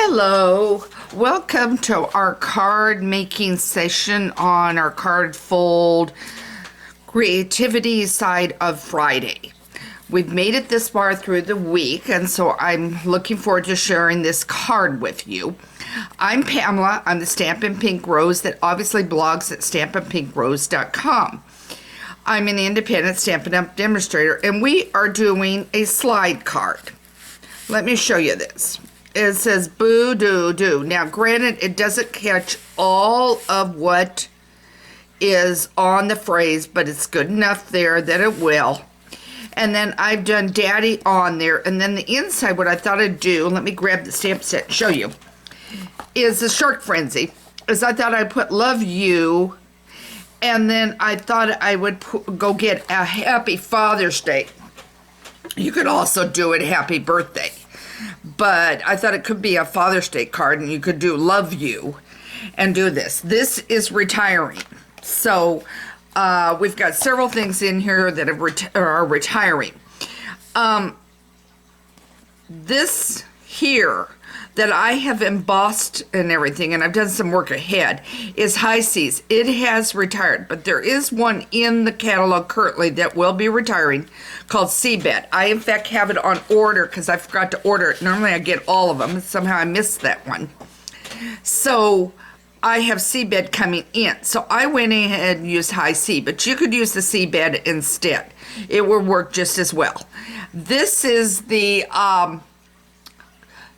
Hello, welcome to our card making session on our card fold creativity side of Friday. We've made it this far through the week, and so I'm looking forward to sharing this card with you. I'm Pamela. I'm the Stampin' Pink Rose that obviously blogs at stampinpinkrose.com. I'm an independent Stampin' Up demonstrator, and we are doing a slide card. Let me show you this. It says boo doo doo. Now, granted, it doesn't catch all of what is on the phrase, but it's good enough there that it will. And then I've done daddy on there. And then the inside, what I thought I'd do, let me grab the stamp set and show you, is the shark frenzy. Is I thought I'd put love you. And then I thought I would go get a happy Father's Day. You could also do it happy birthday. But I thought it could be a Father's Day card, and you could do love you and do this. This is retiring. So we've got several things in here that are retiring. This here that I have embossed and everything, and I've done some work ahead, is High Seas. It has retired, but there is one in the catalog currently that will be retiring called Seabed. I, in fact, have it on order because I forgot to order it. Normally I get all of them. Somehow I missed that one. So I have Seabed coming in. So I went ahead and used High Sea, but you could use the Seabed instead. It will work just as well. This is the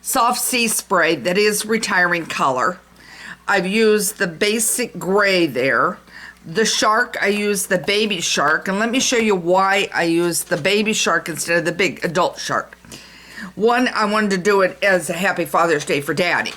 Soft Sea Spray that is retiring color. I've used the basic gray there. The shark, I used the baby shark, and let me show you why I used the baby shark instead of the big adult shark. One, I wanted to do it as a happy Father's Day for Daddy.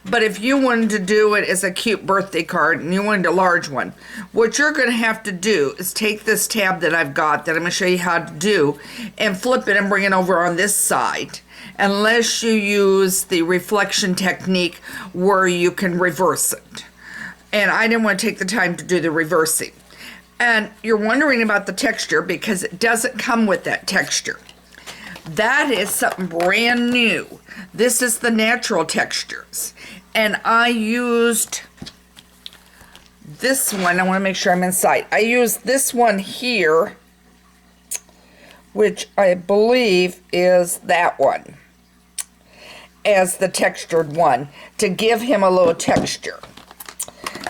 But if you wanted to do it as a cute birthday card and you wanted a large one, what you're going to have to do is take this tab that I've got that I'm going to show you how to do and flip it and bring it over on this side, unless you use the reflection technique where you can reverse it. And I didn't want to take the time to do the reversing. And you're wondering about the texture because it doesn't come with that texture. That is something brand new. This is the natural textures. And I used this one. I want to make sure I'm in sight. I used this one here, which I believe is that one, as the textured one, to give him a little texture.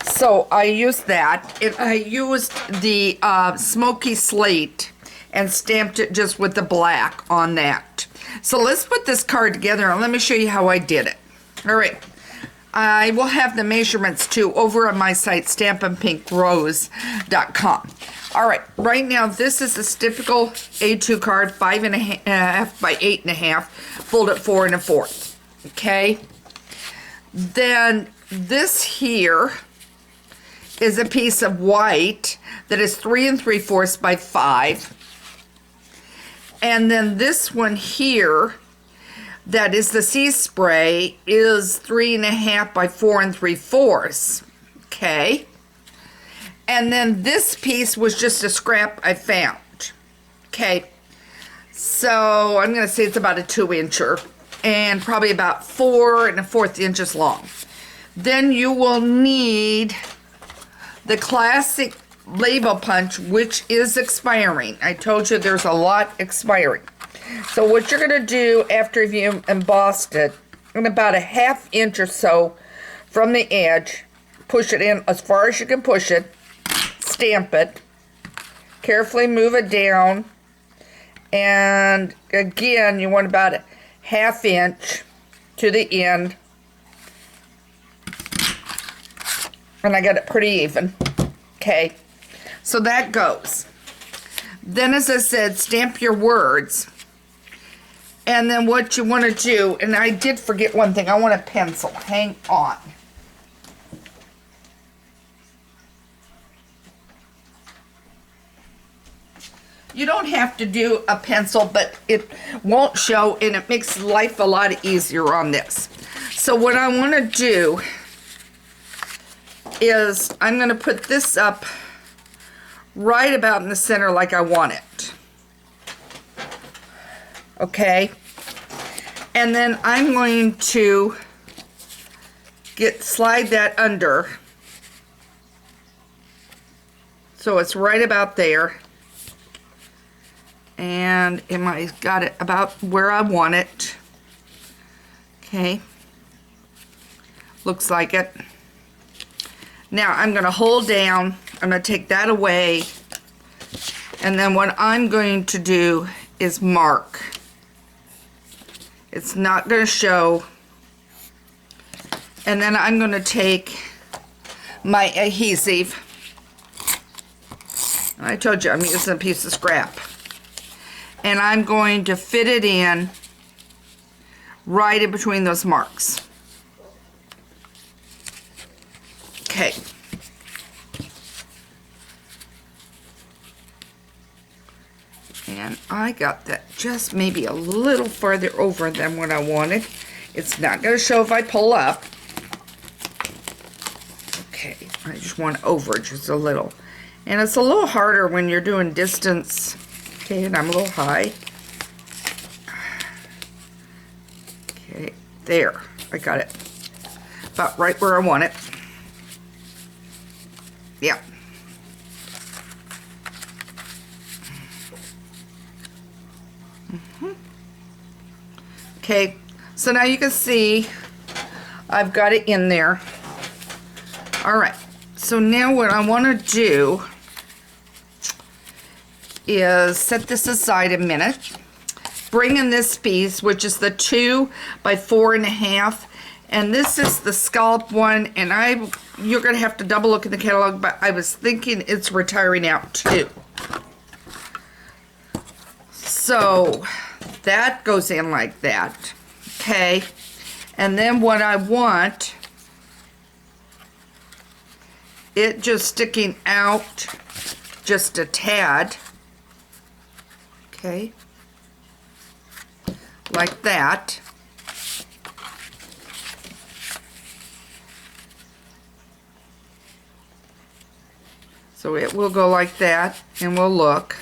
So I used that, and I used the smoky slate and stamped it just with the black on that. So let's put this card together and let me show you how I did it. All right, I will have the measurements too over on my site, stampinpinkrose.com. All right, right now this is this typical A2 card, 5.5 by 8.5, folded 4 1/4. Okay, then this here is a piece of white that is 3 3/4 by 5. And then this one here, that is the Sea Spray, is 3.5 by 4 3/4. Okay. And then this piece was just a scrap I found. Okay. So I'm going to say it's about a 2-incher and probably about 4 1/4 inches long. Then you will need the classic label punch, which is expiring. I told you there's a lot expiring. So what you're going to do after you embossed it, in about a 1/2 inch or so from the edge, push it in as far as you can push it, stamp it, carefully move it down, and again you want about a 1/2 inch to the end, and I got it pretty even. Okay, so that goes. Then, as I said, stamp your words. And then what you want to do, and I did forget one thing, I want a pencil. Hang on. You don't have to do a pencil, but it won't show, and it makes life a lot easier on this. So what I want to do is I'm going to put this up right about in the center like I want it. Okay? And then I'm going to slide that under. So it's right about there. And I got it about where I want it. Okay. Looks like it. Now I'm going to hold down. I'm going to take that away. And then what I'm going to do is mark. It's not going to show. And then I'm going to take my adhesive. I told you I'm using a piece of scrap. And I'm going to fit it in right in between those marks. Okay. And I got that just maybe a little farther over than what I wanted. It's not going to show if I pull up. Okay, I just want over just a little. And it's a little harder when you're doing distance. Okay, and I'm a little high. Okay, there. I got it. About right where I want it. Yeah. Okay, so now you can see I've got it in there. All right, so now what I want to do is set this aside a minute. Bring in this piece, which is the 2 by 4.5, and this is the scallop one, and you're gonna have to double look in the catalog, but I was thinking it's retiring out too. So that goes in like that, okay? And then what I want, it just sticking out just a tad, okay? Like that. So it will go like that, and we'll look.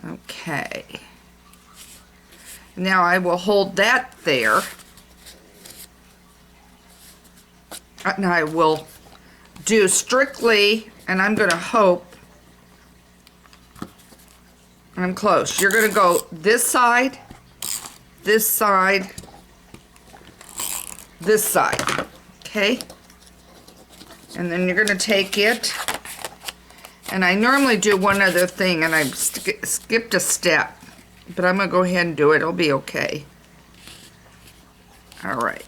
Okay. Now I will hold that there. And I will do strictly, and I'm going to hope, I'm close. You're going to go this side, this side, this side, okay? And then you're going to take it, and I normally do one other thing, and I skipped a step, but I'm going to go ahead and do it. It'll be okay. All right.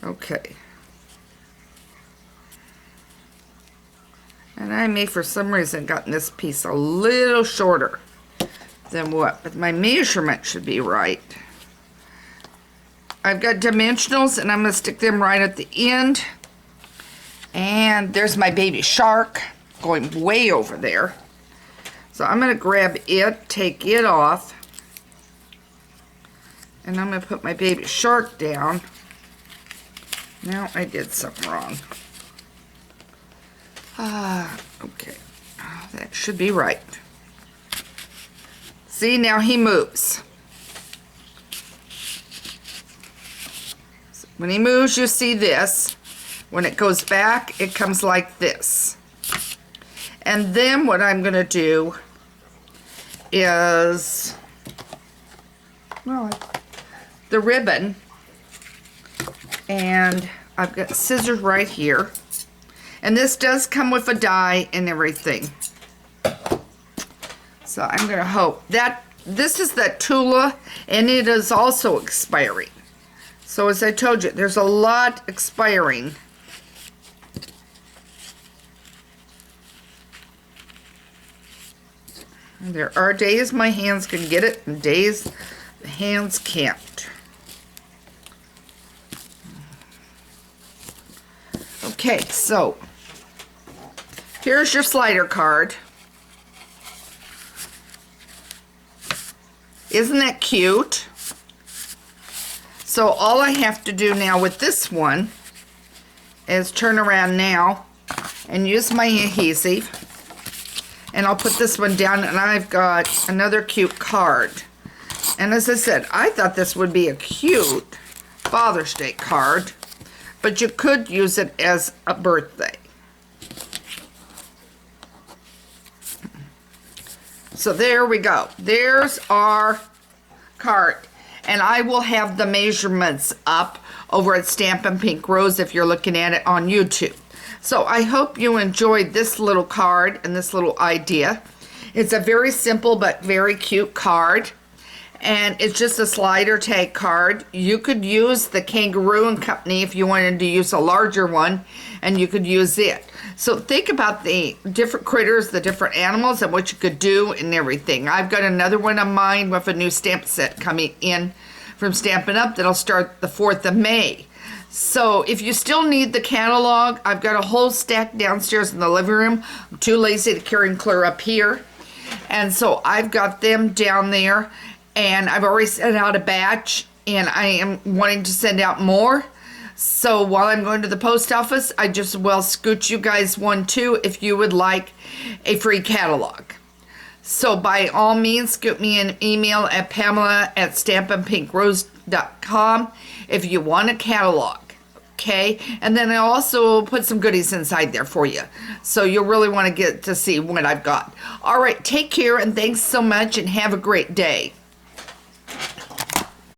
Okay. And I may, for some reason, gotten this piece a little shorter than what, but my measurement should be right. I've got dimensionals, and I'm going to stick them right at the end. And there's my baby shark going way over there. So I'm going to grab it, take it off, and I'm going to put my baby shark down. Now I did something wrong. Okay. Oh, that should be right. See, now he moves. When he moves, you see this. When it goes back, it comes like this. And then what I'm going to do is, well, the ribbon. And I've got scissors right here. And this does come with a die and everything. So I'm going to hope that this is that Tula, and it is also expiring. So as I told you, there's a lot expiring. And there are days my hands can get it and days the hands can't. Okay, so here's your slider card. Isn't that cute? So all I have to do now with this one is turn around now and use my adhesive. And I'll put this one down, and I've got another cute card. And as I said, I thought this would be a cute Father's Day card, but you could use it as a birthday. So there we go. There's our card. And I will have the measurements up over at Stampin' Pink Rose if you're looking at it on YouTube. So I hope you enjoyed this little card and this little idea. It's a very simple but very cute card. And it's just a slider tag card. You could use the Kangaroo and Company if you wanted to use a larger one, and you could use it. So think about the different critters, the different animals, and what you could do and everything. I've got another one of mine with a new stamp set coming in from Stampin' Up that'll start the 4th of May. So if you still need the catalog, I've got a whole stack downstairs in the living room. I'm too lazy to carry and clear up here. And so I've got them down there. And I've already sent out a batch, and I am wanting to send out more. So while I'm going to the post office, I just will scoot you guys one too if you would like a free catalog. So by all means, scoot me an email at pamela@stampinpinkrose.com if you want a catalog. Okay, and then I also put some goodies inside there for you. So you'll really want to get to see what I've got. All right, take care, and thanks so much, and have a great day.